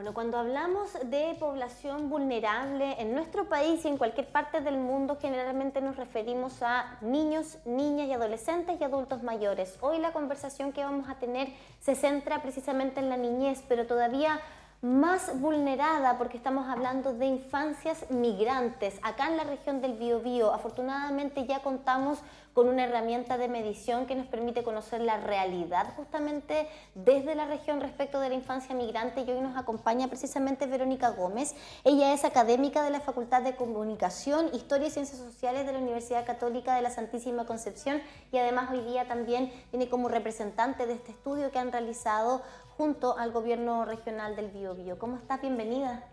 Bueno, cuando hablamos de población vulnerable en nuestro país y en cualquier parte del mundo, generalmente nos referimos a niños, niñas y adolescentes y adultos mayores. Hoy la conversación que vamos a tener se centra precisamente en la niñez, pero todavía más vulnerada porque estamos hablando de infancias migrantes. Acá en la región del Biobío, afortunadamente ya contamos con una herramienta de medición que nos permite conocer la realidad justamente desde la región respecto de la infancia migrante, y hoy nos acompaña precisamente Verónica Gómez. Ella es académica de la Facultad de Comunicación, Historia y Ciencias Sociales de la Universidad Católica de la Santísima Concepción, y además hoy día también viene como representante de este estudio que han realizado junto al Gobierno Regional del Biobío. ¿Cómo estás? Bienvenida.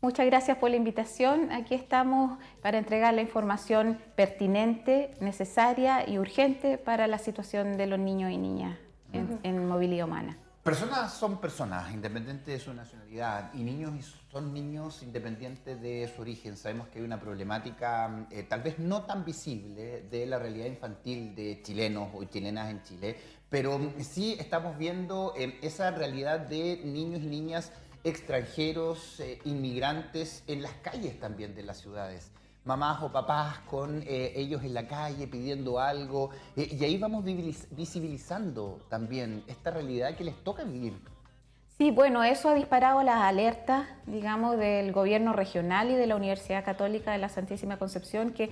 Muchas gracias por la invitación. Aquí estamos para entregar la información pertinente, necesaria y urgente para la situación de los niños y niñas en movilidad humana. Personas son personas, independiente de su nacionalidad, y niños son niños independientes de su origen. Sabemos que hay una problemática tal vez no tan visible de la realidad infantil de chilenos o chilenas en Chile, pero sí estamos viendo esa realidad de niños y niñas extranjeros, inmigrantes en las calles también de las ciudades. Mamás o papás con ellos en la calle pidiendo algo, y ahí vamos visibilizando también esta realidad que les toca vivir. Sí, bueno, eso ha disparado las alertas, digamos, del gobierno regional y de la Universidad Católica de la Santísima Concepción, que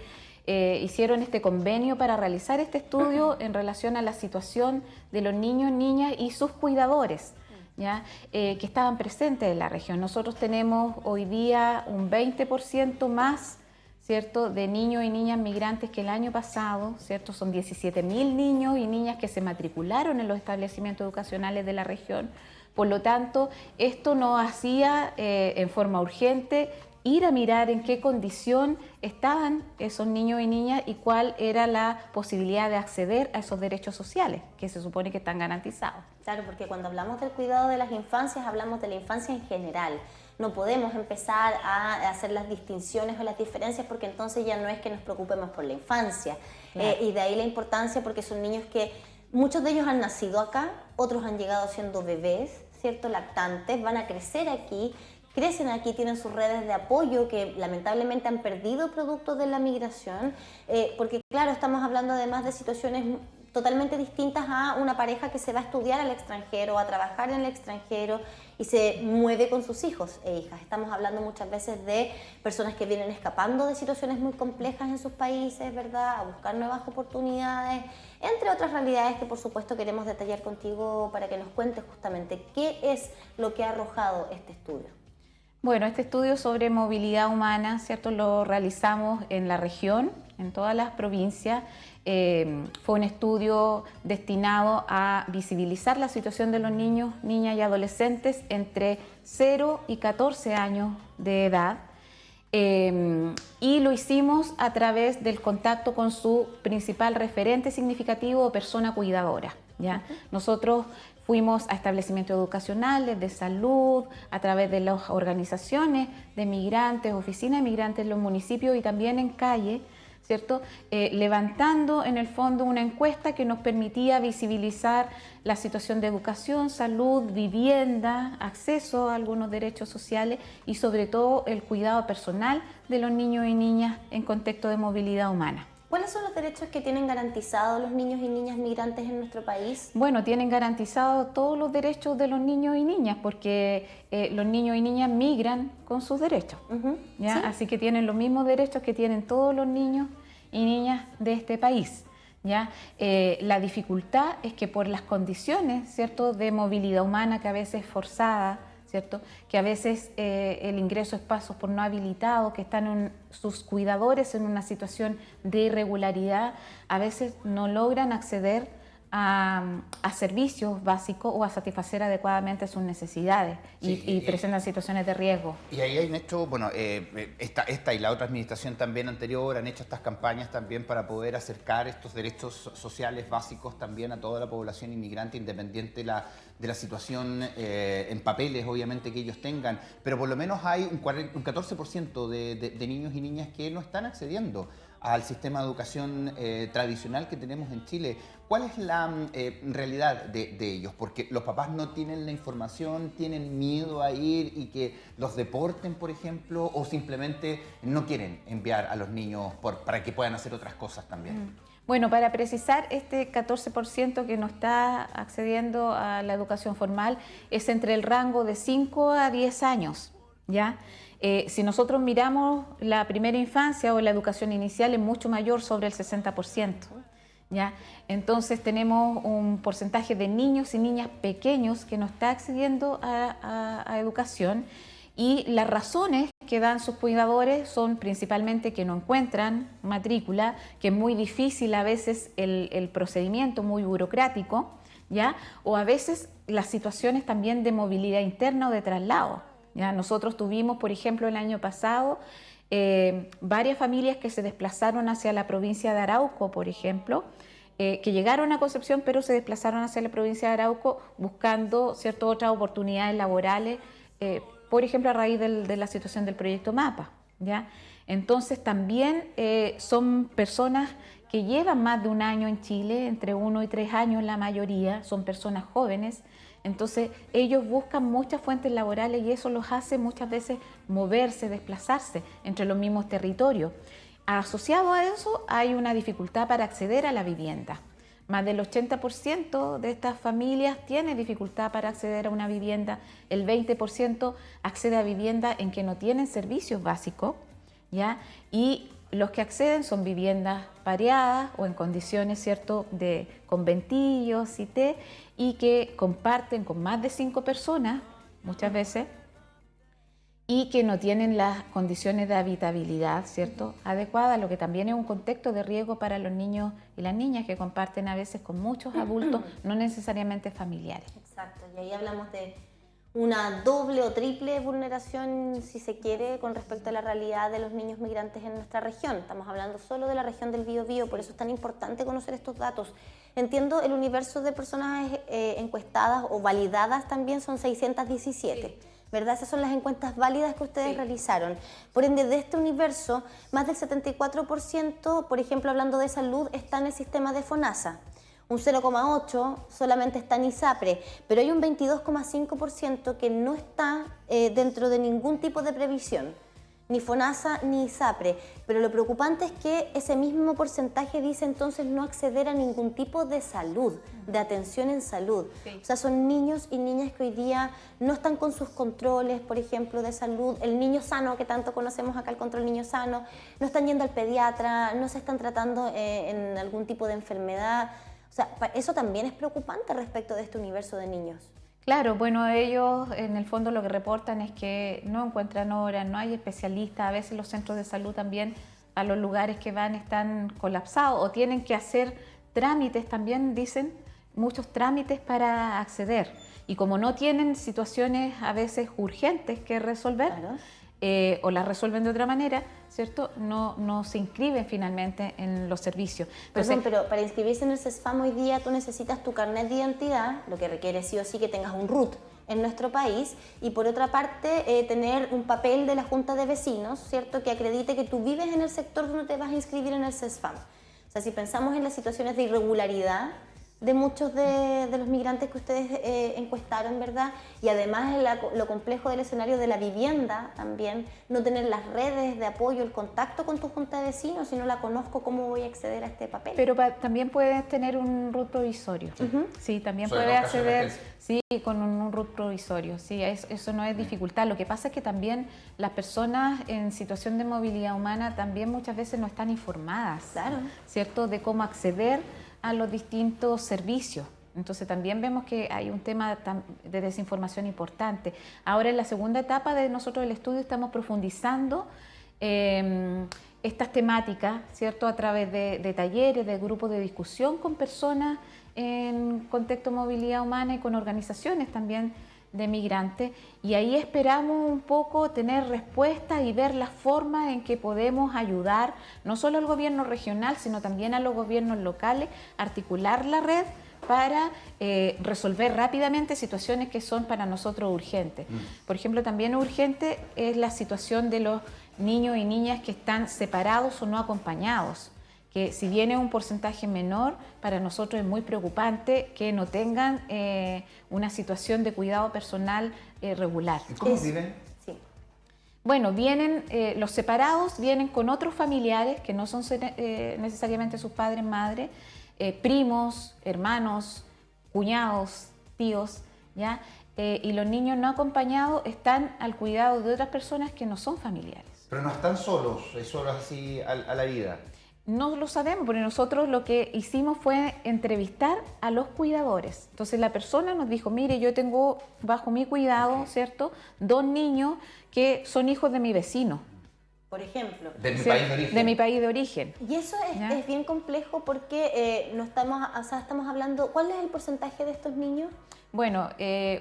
hicieron este convenio para realizar este estudio en relación a la situación de los niños, niñas y sus cuidadores, ¿ya? Que estaban presentes en la región. Nosotros tenemos hoy día un 20% más, ¿cierto?, de niños y niñas migrantes que el año pasado, ¿cierto? Son 17.000 niños y niñas que se matricularon en los establecimientos educacionales de la región. Por lo tanto, esto nos hacía en forma urgente ir a mirar en qué condición estaban esos niños y niñas y cuál era la posibilidad de acceder a esos derechos sociales que se supone que están garantizados. Claro, porque cuando hablamos del cuidado de las infancias, hablamos de la infancia en general. No podemos empezar a hacer las distinciones o las diferencias, porque entonces ya no es que nos preocupemos por la infancia. Claro. Y de ahí la importancia, porque son niños que muchos de ellos han nacido acá, otros han llegado siendo bebés, ¿cierto?, lactantes, van a crecer aquí, crecen aquí, tienen sus redes de apoyo que lamentablemente han perdido producto de la migración, porque claro, estamos hablando además de situaciones totalmente distintas a una pareja que se va a estudiar al extranjero, a trabajar en el extranjero y se mueve con sus hijos e hijas. Estamos hablando muchas veces de personas que vienen escapando de situaciones muy complejas en sus países, ¿verdad?, a buscar nuevas oportunidades, entre otras realidades que por supuesto queremos detallar contigo para que nos cuentes justamente qué es lo que ha arrojado este estudio. Bueno, este estudio sobre movilidad humana, ¿cierto?, lo realizamos en la región, en todas las provincias. Fue un estudio destinado a visibilizar la situación de los niños, niñas y adolescentes entre 0 y 14 años de edad. Y lo hicimos a través del contacto con su principal referente significativo o persona cuidadora, ¿ya? Nosotros fuimos a establecimientos educacionales, de salud, a través de las organizaciones de migrantes, oficinas de migrantes en los municipios y también en calle, ¿cierto? Levantando en el fondo una encuesta que nos permitía visibilizar la situación de educación, salud, vivienda, acceso a algunos derechos sociales y sobre todo el cuidado personal de los niños y niñas en contexto de movilidad humana. ¿Cuáles son los derechos que tienen garantizados los niños y niñas migrantes en nuestro país? Bueno, tienen garantizados todos los derechos de los niños y niñas porque los niños y niñas migran con sus derechos, ¿ya? ¿Sí? Así que tienen los mismos derechos que tienen todos los niños y niñas de este país, ¿ya? La dificultad es que por las condiciones, ¿cierto?, de movilidad humana que a veces es forzada, ¿cierto?, que a veces el ingreso es pasos por no habilitados, que están sus cuidadores en una situación de irregularidad, a veces no logran acceder a servicios básicos o a satisfacer adecuadamente sus necesidades, sí, y presentan situaciones de riesgo. Y ahí han hecho, bueno, esta y la otra administración también anterior han hecho estas campañas también para poder acercar estos derechos sociales básicos también a toda la población inmigrante, independiente de la situación en papeles, obviamente, que ellos tengan, pero por lo menos hay un 14% de niños y niñas que no están accediendo al sistema de educación tradicional que tenemos en Chile. ¿Cuál es la realidad de ellos? Porque los papás no tienen la información, tienen miedo a ir y que los deporten, por ejemplo, o simplemente no quieren enviar a los niños para que puedan hacer otras cosas también. Bueno, para precisar, este 14% que no está accediendo a la educación formal es entre el rango de 5 a 10 años, ¿ya? Si nosotros miramos la primera infancia o la educación inicial es mucho mayor, sobre el 60%, ¿ya? Entonces tenemos un porcentaje de niños y niñas pequeños que no está accediendo a educación, y las razones que dan sus cuidadores son principalmente que no encuentran matrícula, que es muy difícil a veces el procedimiento, muy burocrático, ¿ya? O a veces las situaciones también de movilidad interna o de traslado, ¿ya? Nosotros tuvimos, por ejemplo, el año pasado, varias familias que se desplazaron hacia la provincia de Arauco, por ejemplo, que llegaron a Concepción, pero se desplazaron hacia la provincia de Arauco buscando ciertas otras oportunidades laborales, por ejemplo, a raíz de la situación del proyecto MAPA, ¿ya? Entonces también son personas que llevan más de un año en Chile, entre 1 y 3 años la mayoría, son personas jóvenes. Entonces ellos buscan muchas fuentes laborales y eso los hace muchas veces moverse, desplazarse entre los mismos territorios. Asociado a eso hay una dificultad para acceder a la vivienda. Más del 80% de estas familias tiene dificultad para acceder a una vivienda, el 20% accede a vivienda en que no tienen servicios básicos, ¿ya? Y los que acceden son viviendas pareadas o en condiciones, ¿cierto?, de conventillos y que comparten con más de 5 personas, muchas veces, y que no tienen las condiciones de habitabilidad, ¿cierto?, adecuadas, lo que también es un contexto de riesgo para los niños y las niñas que comparten a veces con muchos adultos, no necesariamente familiares. Exacto, y ahí hablamos de una doble o triple vulneración, si se quiere, con respecto a la realidad de los niños migrantes en nuestra región. Estamos hablando solo de la región del Biobío, por eso es tan importante conocer estos datos. Entiendo, el universo de personas encuestadas o validadas también son 617. Sí. ¿Verdad? Esas son las encuestas válidas que ustedes realizaron. Por ende, de este universo, más del 74%, por ejemplo, hablando de salud, está en el sistema de FONASA. Un 0,8% solamente está en ISAPRE, pero hay un 22,5% que no está dentro de ningún tipo de previsión, ni FONASA ni ISAPRE. Pero lo preocupante es que ese mismo porcentaje dice entonces no acceder a ningún tipo de salud, de atención en salud. Sí. O sea, son niños y niñas que hoy día no están con sus controles, por ejemplo, de salud. El niño sano, que tanto conocemos acá, el control niño sano, no están yendo al pediatra, no se están tratando en algún tipo de enfermedad. O sea, eso también es preocupante respecto de este universo de niños. Claro, bueno, ellos en el fondo lo que reportan es que no encuentran horas, no hay especialistas, a veces los centros de salud también a los lugares que van están colapsados o tienen que hacer trámites también, dicen, muchos trámites para acceder. Y como no tienen situaciones a veces urgentes que resolver, claro, o las resuelven de otra manera, ¿cierto? No se inscriben finalmente en los servicios. Entonces, perdón, pero para inscribirse en el CESFAM hoy día tú necesitas tu carnet de identidad, lo que requiere sí o sí que tengas un RUT en nuestro país, y por otra parte tener un papel de la Junta de Vecinos, ¿cierto?, que acredite que tú vives en el sector donde te vas a inscribir en el CESFAM. O sea, si pensamos en las situaciones de irregularidad de muchos de los migrantes que ustedes encuestaron, ¿verdad? Y además lo complejo del escenario de la vivienda también, no tener las redes de apoyo, el contacto con tu junta de vecinos, si no la conozco, ¿cómo voy a acceder a este papel? Pero también puedes tener un RUT provisorio. Sí, también puedes acceder con un RUT provisorio. Sí, eso no es dificultad. Lo que pasa es que también las personas en situación de movilidad humana también muchas veces no están informadas, claro, ¿cierto?, de cómo acceder a los distintos servicios. Entonces también vemos que hay un tema de desinformación importante. Ahora en la segunda etapa de nosotros del estudio estamos profundizando estas temáticas, ¿cierto?, a través de talleres, de grupos de discusión con personas en contexto de movilidad humana y con organizaciones también de migrantes, y ahí esperamos un poco tener respuestas y ver las formas en que podemos ayudar no solo al gobierno regional, sino también a los gobiernos locales, articular la red para resolver rápidamente situaciones que son para nosotros urgentes. Por ejemplo, también urgente es la situación de los niños y niñas que están separados o no acompañados, que si bien es un porcentaje menor, para nosotros es muy preocupante que no tengan una situación de cuidado personal regular. ¿Y cómo viven? Sí. Bueno, vienen, los separados vienen con otros familiares que no son necesariamente sus padres, madres, primos, hermanos, cuñados, tíos, ¿ya? Y los niños no acompañados están al cuidado de otras personas que no son familiares. Pero no están solos así a la vida. No lo sabemos, porque nosotros lo que hicimos fue entrevistar a los cuidadores. Entonces la persona nos dijo, mire, yo tengo bajo mi cuidado, ¿cierto?, 2 niños que son hijos de mi vecino. Por ejemplo. De mi país de origen. De mi país de origen. Y eso es bien complejo porque no estamos, o sea, estamos hablando, ¿cuál es el porcentaje de estos niños? Bueno,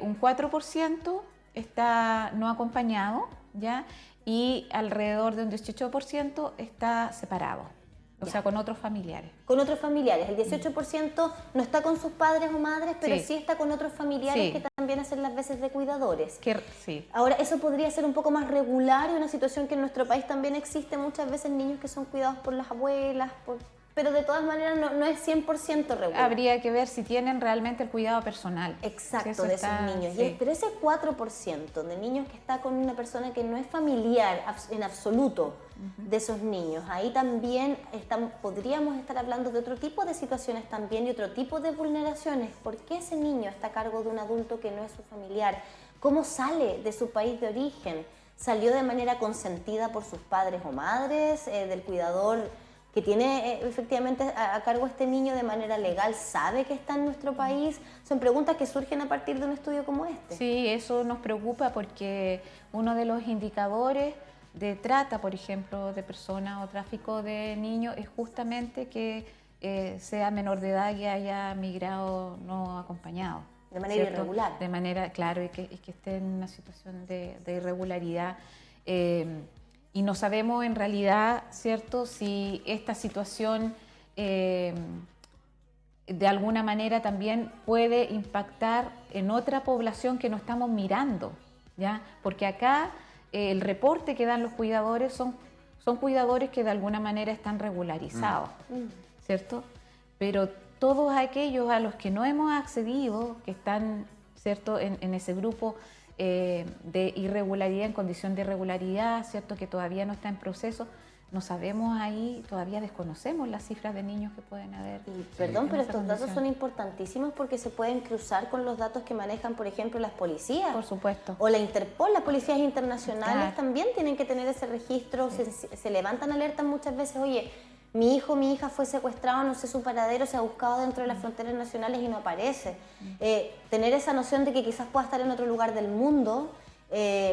un 4% está no acompañado, ¿ya? Y alrededor de un 18% está separado. O sea, con otros familiares. Con otros familiares. El 18% no está con sus padres o madres, pero sí está con otros familiares que también hacen las veces de cuidadores. Sí. Ahora, eso podría ser un poco más regular y una situación que en nuestro país también existe muchas veces niños que son cuidados por las abuelas, pero de todas maneras no es 100% regular. Habría que ver si tienen realmente el cuidado personal. Exacto, de esos niños. Pero ese 4% de niños que está con una persona que no es familiar en absoluto de esos niños, ahí también podríamos estar hablando de otro tipo de situaciones también y otro tipo de vulneraciones. ¿Por qué ese niño está a cargo de un adulto que no es su familiar? ¿Cómo sale de su país de origen? ¿Salió de manera consentida por sus padres o madres, del cuidador que tiene efectivamente a cargo este niño de manera legal, sabe que está en nuestro país? Son preguntas que surgen a partir de un estudio como este. Sí, eso nos preocupa porque uno de los indicadores de trata, por ejemplo, de personas o tráfico de niños es justamente que sea menor de edad y haya migrado no acompañado. De manera irregular. De manera, claro, y que esté en una situación de irregularidad. Y no sabemos en realidad, ¿cierto?, si esta situación de alguna manera también puede impactar en otra población que no estamos mirando, ¿ya? Porque acá el reporte que dan los cuidadores son cuidadores que de alguna manera están regularizados, ¿cierto? Pero todos aquellos a los que no hemos accedido, que están, ¿cierto?, en ese grupo de irregularidad, en condición de irregularidad, ¿cierto?, que todavía no está en proceso, no sabemos ahí, todavía desconocemos las cifras de niños que pueden haber. Y, perdón, pero estos datos son importantísimos porque se pueden cruzar con los datos que manejan, por ejemplo, las policías. Por supuesto. O la Interpol, las policías internacionales también tienen que tener ese registro, se levantan alertas muchas veces, oye, mi hijo, mi hija fue secuestrado, no sé su paradero, se ha buscado dentro de las fronteras nacionales y no aparece. Tener esa noción de que quizás pueda estar en otro lugar del mundo,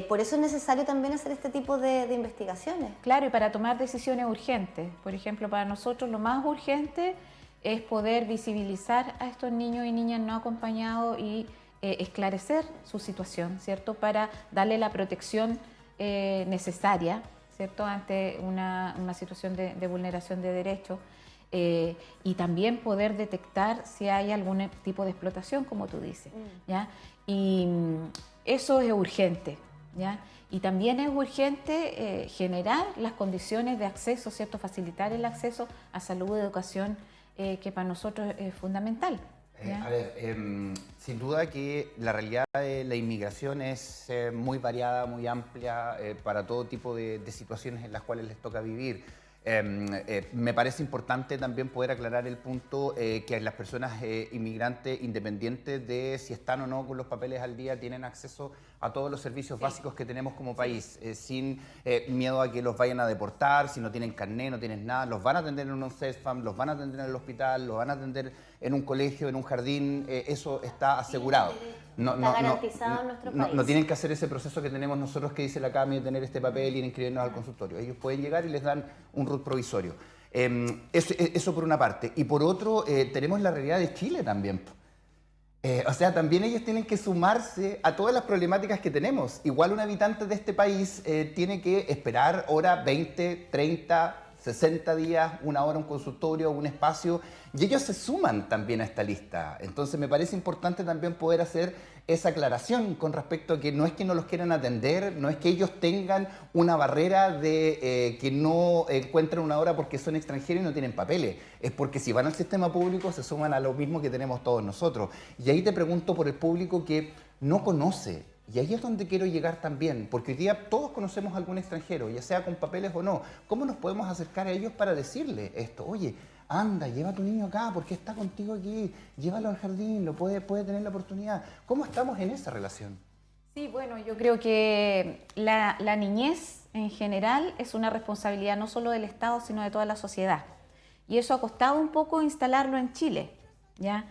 por eso es necesario también hacer este tipo de investigaciones. Claro, y para tomar decisiones urgentes. Por ejemplo, para nosotros lo más urgente es poder visibilizar a estos niños y niñas no acompañados y esclarecer su situación, ¿cierto?, para darle la protección necesaria, ¿cierto?, ante una situación de vulneración de derechos, y también poder detectar si hay algún tipo de explotación, como tú dices, ¿ya? Y eso es urgente, ¿ya? Y también es urgente generar las condiciones de acceso, ¿cierto?, facilitar el acceso a salud y educación, que para nosotros es fundamental. A ver, sin duda que la realidad de la inmigración es muy variada, muy amplia para todo tipo de situaciones en las cuales les toca vivir. Me parece importante también poder aclarar el punto que las personas inmigrantes, independientes de si están o no con los papeles al día, tienen acceso a todos los servicios básicos que tenemos como país, sin miedo a que los vayan a deportar, si no tienen carné, no tienen nada, los van a atender en un CESFAM, los van a atender en el hospital, los van a atender en un colegio, en un jardín, eso está asegurado. Está garantizado en nuestro país. No tienen que hacer ese proceso que tenemos nosotros que dice la CAMI de tener este papel y de inscribirnos al consultorio. Ellos pueden llegar y les dan un RUT provisorio. Eso por una parte. Y por otro, tenemos la realidad de Chile también. O sea, también ellos tienen que sumarse a todas las problemáticas que tenemos. Igual un habitante de este país tiene que esperar hora 20, 30, 60 días, 1 hora, un consultorio, un espacio, y ellos se suman también a esta lista. Entonces me parece importante también poder hacer esa aclaración con respecto a que no es que no los quieran atender, no es que ellos tengan una barrera de que no encuentran 1 hora porque son extranjeros y no tienen papeles. Es porque si van al sistema público se suman a lo mismo que tenemos todos nosotros. Y ahí te pregunto por el público que no conoce. Y ahí es donde quiero llegar también, porque hoy día todos conocemos a algún extranjero, ya sea con papeles o no. ¿Cómo nos podemos acercar a ellos para decirle esto? Oye, anda, lleva a tu niño acá, porque está contigo aquí, llévalo al jardín, puede tener la oportunidad. ¿Cómo estamos en esa relación? Sí, bueno, yo creo que la niñez en general es una responsabilidad no solo del Estado, sino de toda la sociedad. Y eso ha costado un poco instalarlo en Chile, ¿ya?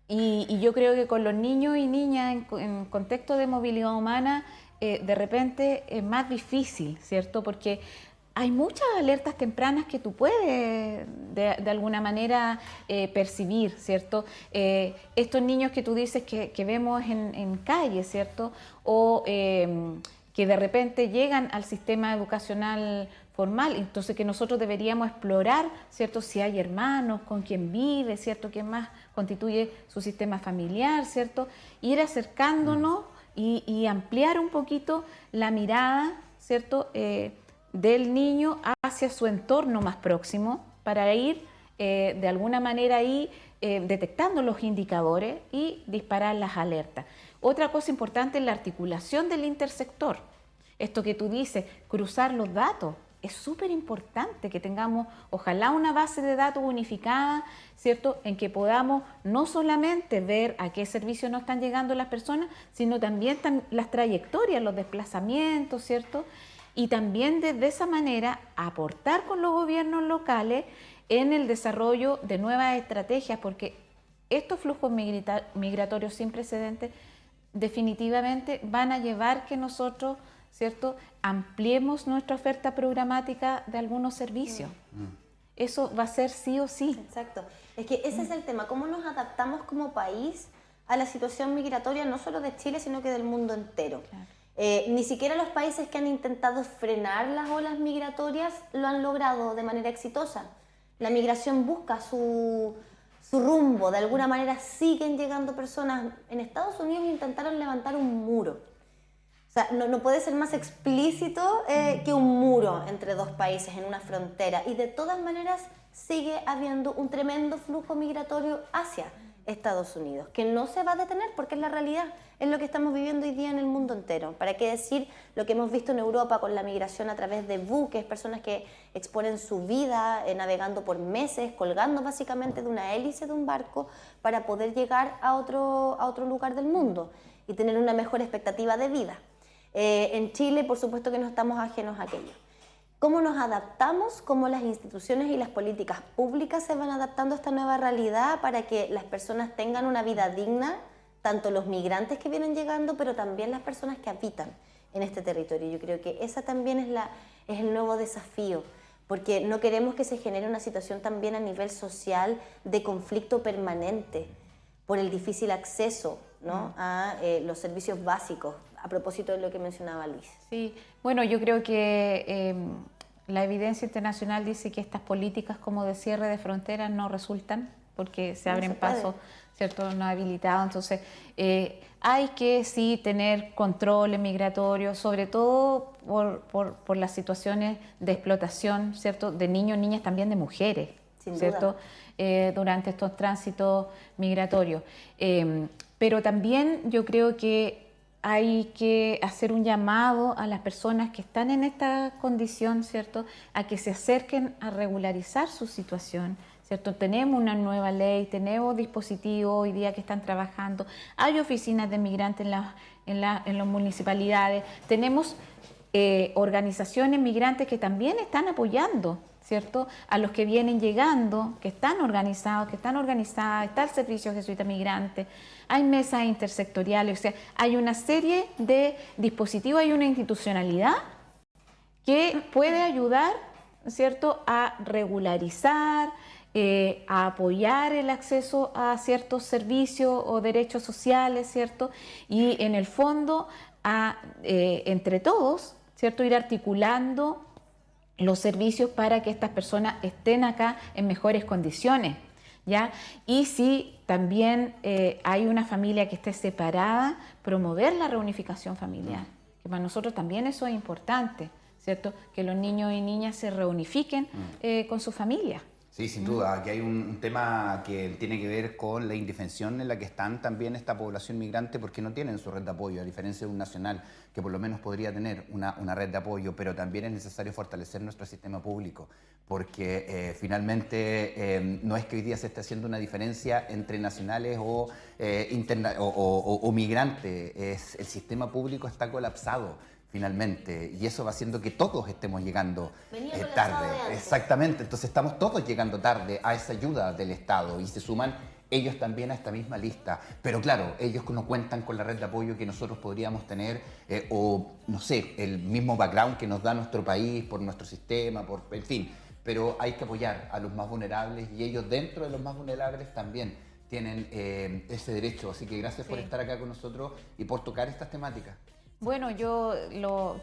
Y yo creo que con los niños y niñas en contexto de movilidad humana, de repente es más difícil, ¿cierto? Porque hay muchas alertas tempranas que tú puedes de alguna manera percibir, ¿cierto? Estos niños que tú dices que vemos en calle, ¿cierto? O que de repente llegan al sistema educacional formal, entonces que nosotros deberíamos explorar, ¿cierto? Si hay hermanos, con quién vive, ¿cierto? ¿Quién más constituye su sistema familiar, ¿cierto? Ir acercándonos y ampliar un poquito la mirada, ¿cierto? Del niño hacia su entorno más próximo para ir de alguna manera ahí detectando los indicadores y disparar las alertas. Otra cosa importante es la articulación del intersector. Esto que tú dices, cruzar los datos. Es súper importante que tengamos, ojalá, una base de datos unificada, ¿cierto? En que podamos no solamente ver a qué servicios nos están llegando las personas, sino también las trayectorias, los desplazamientos, ¿cierto? Y también de esa manera aportar con los gobiernos locales en el desarrollo de nuevas estrategias, porque estos flujos migratorios sin precedentes definitivamente van a llevar que nosotros, ¿cierto?, ampliemos nuestra oferta programática de algunos servicios. Eso va a ser sí o sí. Exacto. Es que ese es el tema, cómo nos adaptamos como país a la situación migratoria, no solo de Chile, sino que del mundo entero. Claro. Ni siquiera los países que han intentado frenar las olas migratorias lo han logrado de manera exitosa. La migración busca su rumbo, de alguna manera siguen llegando personas. En Estados Unidos intentaron levantar un muro. O sea, no puede ser más explícito que un muro entre dos países en una frontera. Y de todas maneras sigue habiendo un tremendo flujo migratorio hacia Estados Unidos, que no se va a detener porque es la realidad, es lo que estamos viviendo hoy día en el mundo entero. ¿Para qué decir lo que hemos visto en Europa con la migración a través de buques, personas que exponen su vida navegando por meses, colgando básicamente de una hélice de un barco para poder llegar a otro lugar del mundo y tener una mejor expectativa de vida? En Chile, por supuesto que no estamos ajenos a aquello. ¿Cómo nos adaptamos? ¿Cómo las instituciones y las políticas públicas se van adaptando a esta nueva realidad para que las personas tengan una vida digna, tanto los migrantes que vienen llegando, pero también las personas que habitan en este territorio? Yo creo que esa también es el nuevo desafío, porque no queremos que se genere una situación también a nivel social de conflicto permanente por el difícil acceso, ¿no?, a los servicios básicos, a propósito de lo que mencionaba Luis. Sí, bueno, yo creo que la evidencia internacional dice que estas políticas como de cierre de fronteras no resultan porque se abren pasos, ¿cierto?, no habilitados. Entonces, hay que sí tener controles migratorios, sobre todo por las situaciones de explotación, ¿cierto?, de niños, niñas, también de mujeres, sin ¿cierto?, durante estos tránsitos migratorios. Pero también yo creo que hay que hacer un llamado a las personas que están en esta condición, ¿cierto?, a que se acerquen a regularizar su situación, ¿cierto? Tenemos una nueva ley, tenemos dispositivos hoy día que están trabajando, hay oficinas de migrantes en las municipalidades, tenemos organizaciones migrantes que también están apoyando, ¿cierto?, a los que vienen llegando, que están organizadas, está el Servicio Jesuita Migrante, hay mesas intersectoriales, o sea, hay una serie de dispositivos, hay una institucionalidad que puede ayudar, ¿cierto?, a regularizar, a apoyar el acceso a ciertos servicios o derechos sociales, ¿cierto?, y en el fondo, entre todos, ¿cierto?, ir articulando los servicios para que estas personas estén acá en mejores condiciones, ¿ya? Y si también hay una familia que esté separada, promover la reunificación familiar, que para nosotros también eso es importante, ¿cierto? Que los niños y niñas se reunifiquen con su familia. Sí, sin duda, que hay un tema que tiene que ver con la indefensión en la que están también esta población migrante porque no tienen su red de apoyo, a diferencia de un nacional que por lo menos podría tener una red de apoyo, pero también es necesario fortalecer nuestro sistema público porque finalmente no es que hoy día se esté haciendo una diferencia entre nacionales o migrantes, el sistema público está colapsado. Finalmente, y eso va haciendo que todos estemos llegando tarde. Exactamente, entonces estamos todos llegando tarde a esa ayuda del Estado y se suman ellos también a esta misma lista. Pero claro, ellos no cuentan con la red de apoyo que nosotros podríamos tener o, no sé, el mismo background que nos da nuestro país por nuestro sistema, en fin. Pero hay que apoyar a los más vulnerables y ellos dentro de los más vulnerables también tienen ese derecho. Así que gracias por estar acá con nosotros y por tocar estas temáticas. Bueno, yo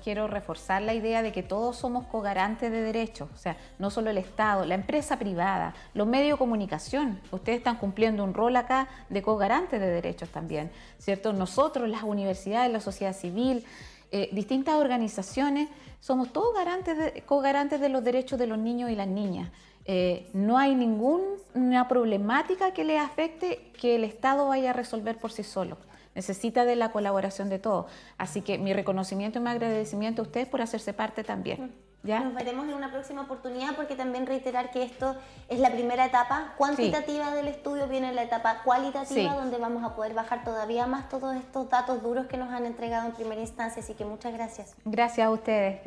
quiero reforzar la idea de que todos somos cogarantes de derechos, o sea, no solo el Estado, la empresa privada, los medios de comunicación, ustedes están cumpliendo un rol acá de cogarantes de derechos también, ¿cierto? Nosotros, las universidades, la sociedad civil, distintas organizaciones, somos todos cogarantes de los derechos de los niños y las niñas. No hay ninguna problemática que les afecte que el Estado vaya a resolver por sí solo. Necesita de la colaboración de todos. Así que mi reconocimiento y mi agradecimiento a ustedes por hacerse parte también. ¿Ya? Nos veremos en una próxima oportunidad porque también reiterar que esto es la primera etapa cuantitativa del estudio, viene la etapa cualitativa donde vamos a poder bajar todavía más todos estos datos duros que nos han entregado en primera instancia. Así que muchas gracias. Gracias a ustedes.